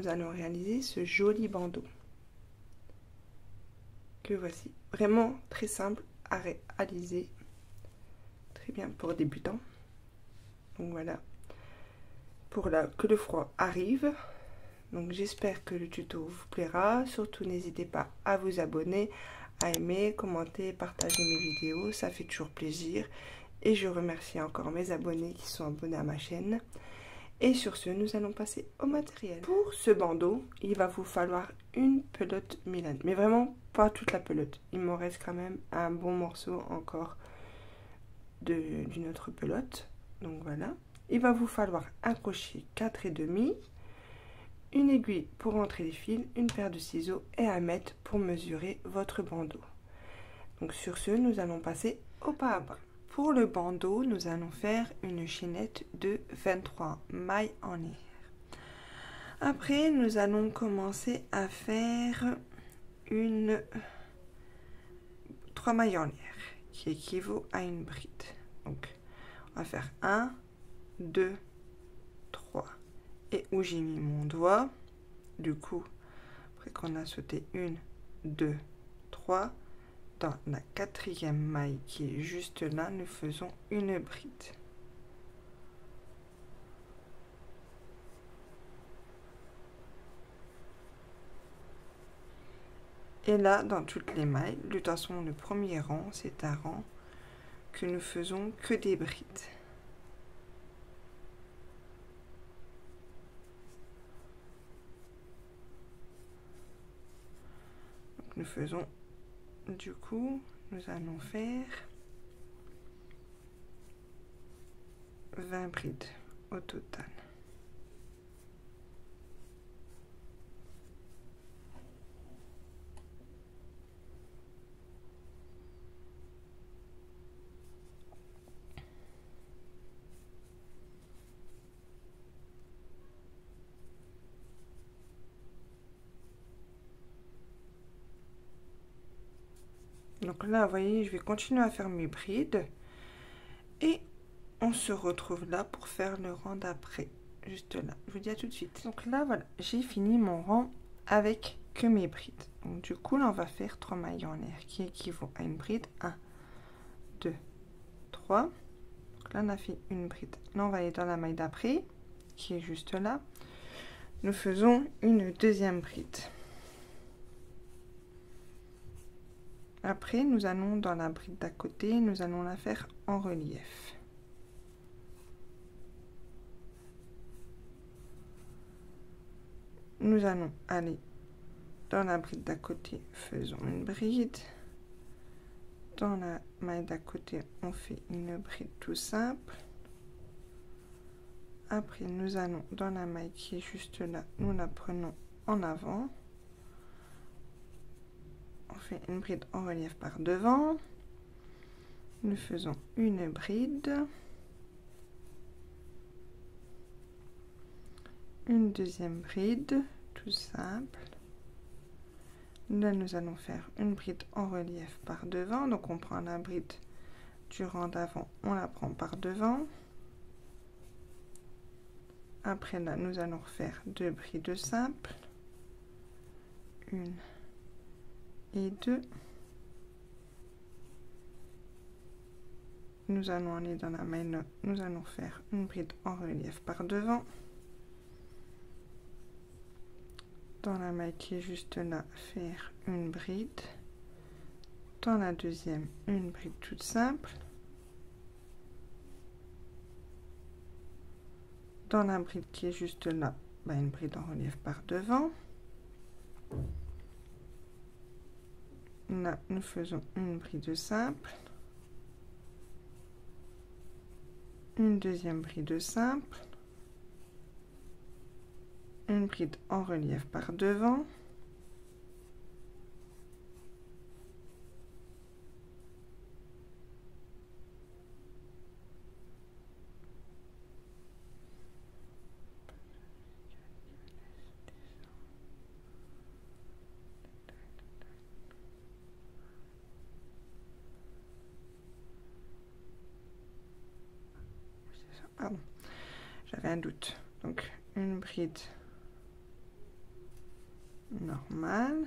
nous allons réaliser ce joli bandeau. Que voici. Vraiment très simple à réaliser. Très bien pour débutants. Donc voilà. Pour que le froid arrive. Donc j'espère que le tuto vous plaira. Surtout n'hésitez pas à vous abonner, à aimer, commenter, partager mes vidéos. Ça fait toujours plaisir. Et je remercie encore mes abonnés qui sont abonnés à ma chaîne. Et sur ce, nous allons passer au matériel. Pour ce bandeau, il va vous falloir une pelote Milan. Mais vraiment pas toute la pelote. Il me reste quand même un bon morceau encore d'une autre pelote. Donc voilà. Il va vous falloir un crochet 4,5, une aiguille pour entrer les fils, une paire de ciseaux et un mètre pour mesurer votre bandeau. Donc sur ce, nous allons passer au pas à pas. Pour le bandeau, nous allons faire une chaînette de 23 mailles en arrière. Après, nous allons commencer à faire 3 mailles en arrière, qui équivaut à une bride. Donc, on va faire 1, 2, 3. Et où j'ai mis mon doigt, du coup, après qu'on a sauté 1, 2, 3, dans la 4e maille qui est juste là, nous faisons une bride. Et là, dans toutes les mailles, de toute façon, le premier rang, c'est un rang que nous faisons que des brides. Donc, nous faisons, du coup, nous allons faire 20 brides au total. Donc là, vous voyez, je vais continuer à faire mes brides. Et on se retrouve là pour faire le rang d'après. Juste là. Je vous dis à tout de suite. Donc là, voilà, j'ai fini mon rang avec que mes brides. Donc du coup, là, on va faire 3 mailles en l'air qui équivaut à une bride. 1, 2, 3. Donc là, on a fait une bride. Là, on va aller dans la maille d'après, qui est juste là. Nous faisons une deuxième bride. Après, nous allons dans la bride d'à côté, nous allons la faire en relief. Nous allons aller dans la bride d'à côté, faisons une bride. Dans la maille d'à côté, on fait une bride tout simple. Après, nous allons dans la maille qui est juste là, nous la prenons en avant. On fait une bride en relief par devant. Nous faisons une bride. Une deuxième bride, tout simple. Là, nous allons faire une bride en relief par devant. Donc, on prend la bride du rang d'avant, on la prend par devant. Après, là, nous allons refaire 2 brides simples. 1 et 2. Nous allons aller dans la maille, nous allons faire une bride en relief par devant. Dans la maille qui est juste là, faire une bride. Dans la deuxième, une bride toute simple. Dans la bride qui est juste là, une bride en relief par devant. Là, nous faisons une bride simple. Une deuxième bride simple. Une bride en relief par devant. Pardon, j'avais un doute. Donc une bride normale,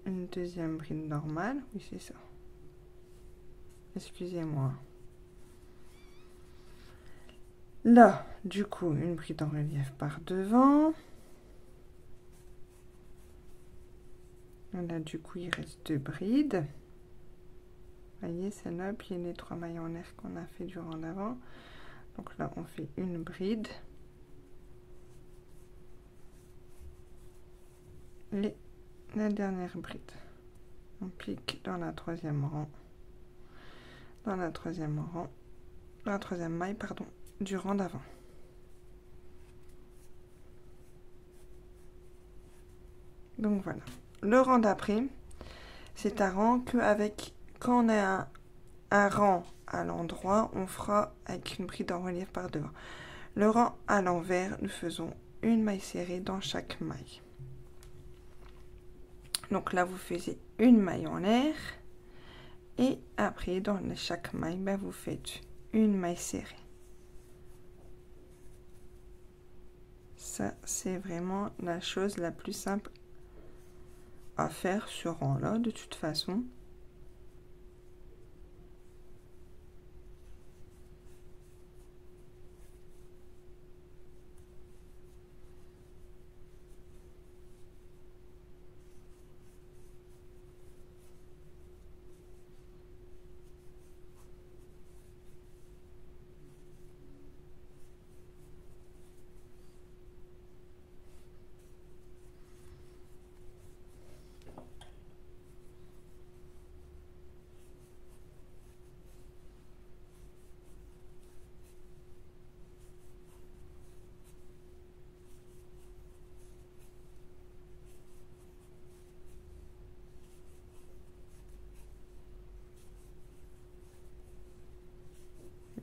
une deuxième bride normale, oui c'est ça, excusez-moi. Là, du coup, une bride en relief par devant. Là, du coup, il reste 2 brides. Vous voyez, celle-là, puis les 3 mailles en air qu'on a fait du rang d'avant. Donc là, on fait une bride. Et la dernière bride. On pique dans la troisième rang. Dans la troisième rang. Dans la troisième maille, pardon, du rang d'avant. Donc voilà. Le rang d'après, c'est un rang qu'avec, quand on a un rang à l'endroit, on fera avec une bride en relief par devant. Le rang à l'envers, nous faisons une maille serrée dans chaque maille. Donc là, vous faisiez une maille en l'air. Et après, dans chaque maille, ben, vous faites une maille serrée. Ça, c'est vraiment la chose la plus simple à faire ce rang-là, de toute façon.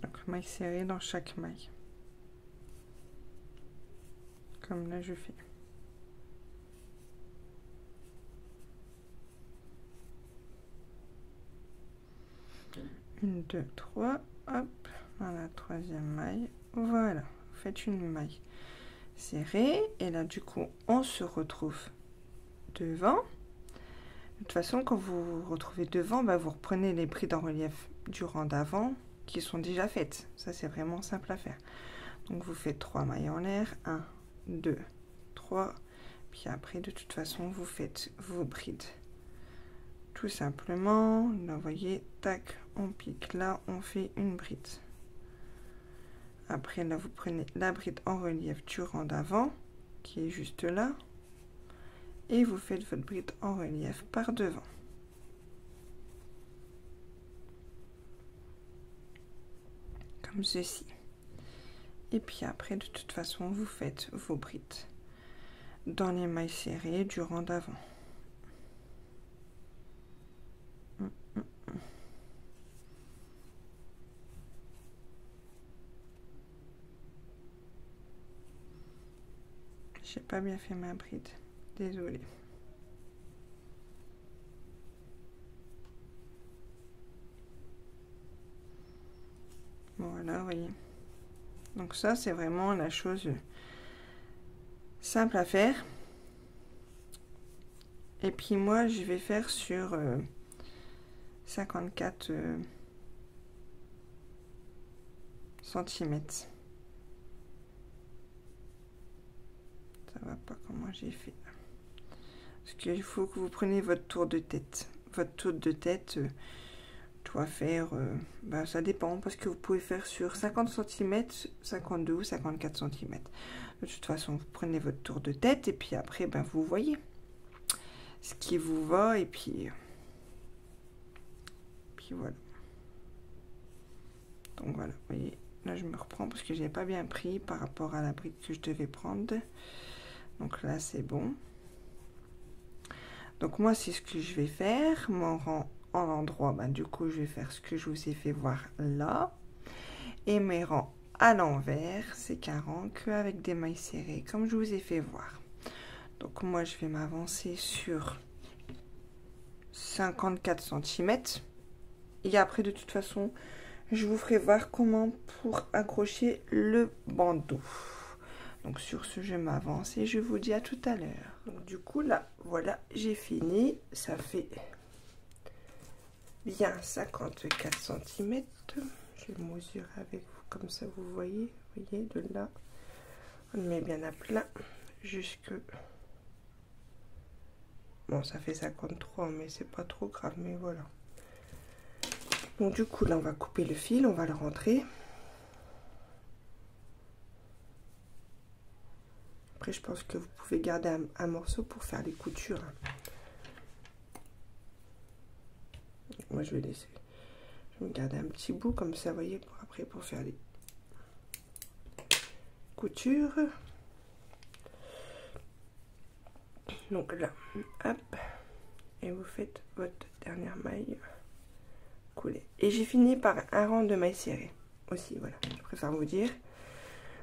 Donc, maille serrée dans chaque maille. Comme là, je fais. Une, deux, trois, hop, dans la troisième maille. Voilà, vous faites une maille serrée. Et là, du coup, on se retrouve devant. De toute façon, quand vous vous retrouvez devant, bah, vous reprenez les brides en relief du rang d'avant qui sont déjà faites. Ça, c'est vraiment simple à faire. Donc, vous faites 3 mailles en l'air. 1, 2, 3. Puis après, de toute façon, vous faites vos brides. Tout simplement, là, vous voyez, tac, on pique. Là, on fait une bride. Après, là, vous prenez la bride en relief du rang d'avant, qui est juste là. Et vous faites votre bride en relief par devant. Comme ceci. Et puis après, de toute façon, vous faites vos brides dans les mailles serrées du rang d'avant. J'ai pas bien fait ma bride. Désolée. Voilà, vous voyez. Donc ça, c'est vraiment la chose simple à faire. Et puis moi, je vais faire sur 54 cm. Ça va pas comment j'ai fait. Parce qu'il faut que vous preniez votre tour de tête. Votre tour de tête doit faire, bah, ça dépend, parce que vous pouvez faire sur 50 cm, 52 ou 54 cm. De toute façon, vous prenez votre tour de tête et puis après, ben, vous voyez ce qui vous va et puis voilà. Donc voilà, vous voyez, là je me reprends parce que j'ai pas bien pris par rapport à la bride que je devais prendre. Donc là c'est bon. Donc moi c'est ce que je vais faire. Mon rang en endroit, ben, du coup je vais faire ce que je vous ai fait voir là. Et mes rangs à l'envers, c'est qu'un rang qu'avec des mailles serrées comme je vous ai fait voir. Donc moi je vais m'avancer sur 54 cm. Et après de toute façon, je vous ferai voir comment pour accrocher le bandeau. Donc sur ce, je m'avance et je vous dis à tout à l'heure. Donc du coup là, voilà, j'ai fini. Ça fait bien 54 cm. Je vais mesurer avec vous comme ça, vous voyez de là. On met bien à plat jusque... Bon, ça fait 53, mais c'est pas trop grave, mais voilà. Donc du coup là, on va couper le fil, on va le rentrer. Après, je pense que vous pouvez garder un morceau pour faire les coutures. Moi, je vais laisser. Je vais garder un petit bout comme ça, vous voyez, pour après, pour faire les coutures. Donc là, hop, et vous faites votre dernière maille coulée. Et j'ai fini par un rang de mailles serrées aussi, voilà, je préfère vous dire.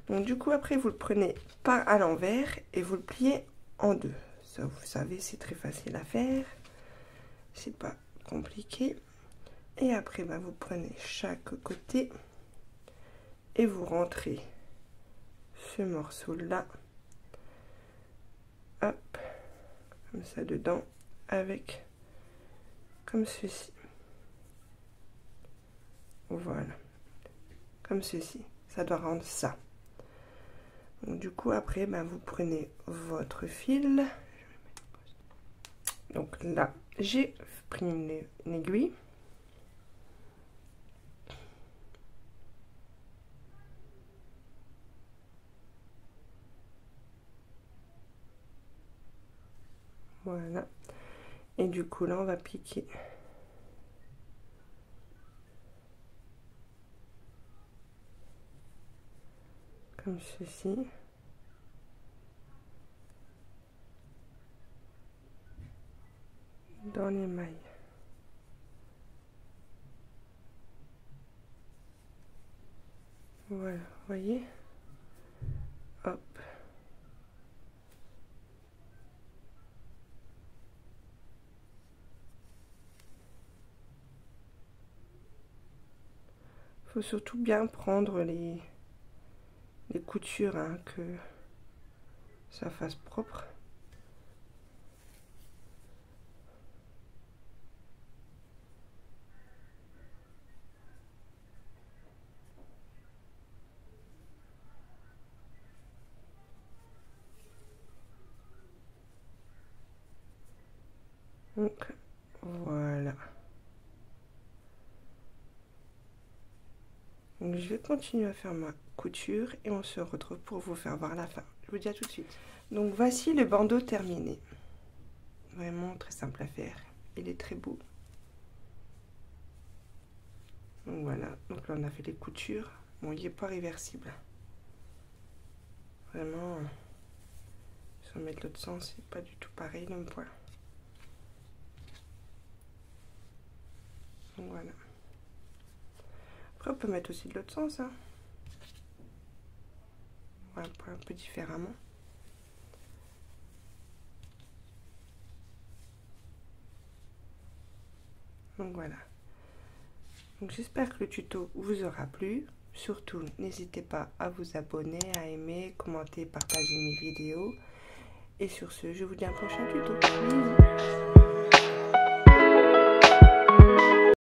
Donc du coup, après, vous le prenez par à l'envers et vous le pliez en deux. Ça, vous savez, c'est très facile à faire. C'est pas compliqué. Et après, bah, vous prenez chaque côté et vous rentrez ce morceau-là. Hop, comme ça dedans, avec comme ceci. Voilà, comme ceci. Ça doit rendre ça. Donc, du coup, après, ben, vous prenez votre fil. Donc là, j'ai pris une aiguille. Voilà. Et du coup, là, on va piquer. Comme ceci. Dans les mailles. Voilà, vous voyez? Hop. Faut surtout bien prendre les coutures, hein, que ça fasse propre. Donc voilà. Donc je vais continuer à faire ma couture et on se retrouve pour vous faire voir la fin. Je vous dis à tout de suite. Donc voici le bandeau terminé. Vraiment très simple à faire. Il est très beau. Donc voilà. Donc là on a fait les coutures. Bon, il n'est pas réversible. Vraiment. Si on met de l'autre sens, c'est pas du tout pareil le même point. Donc voilà. Après on peut mettre aussi de l'autre sens, hein. Voilà, un peu différemment. Donc voilà. Donc j'espère que le tuto vous aura plu. Surtout, n'hésitez pas à vous abonner, à aimer, commenter, partager mes vidéos. Et sur ce, je vous dis à un prochain tuto. Bisous.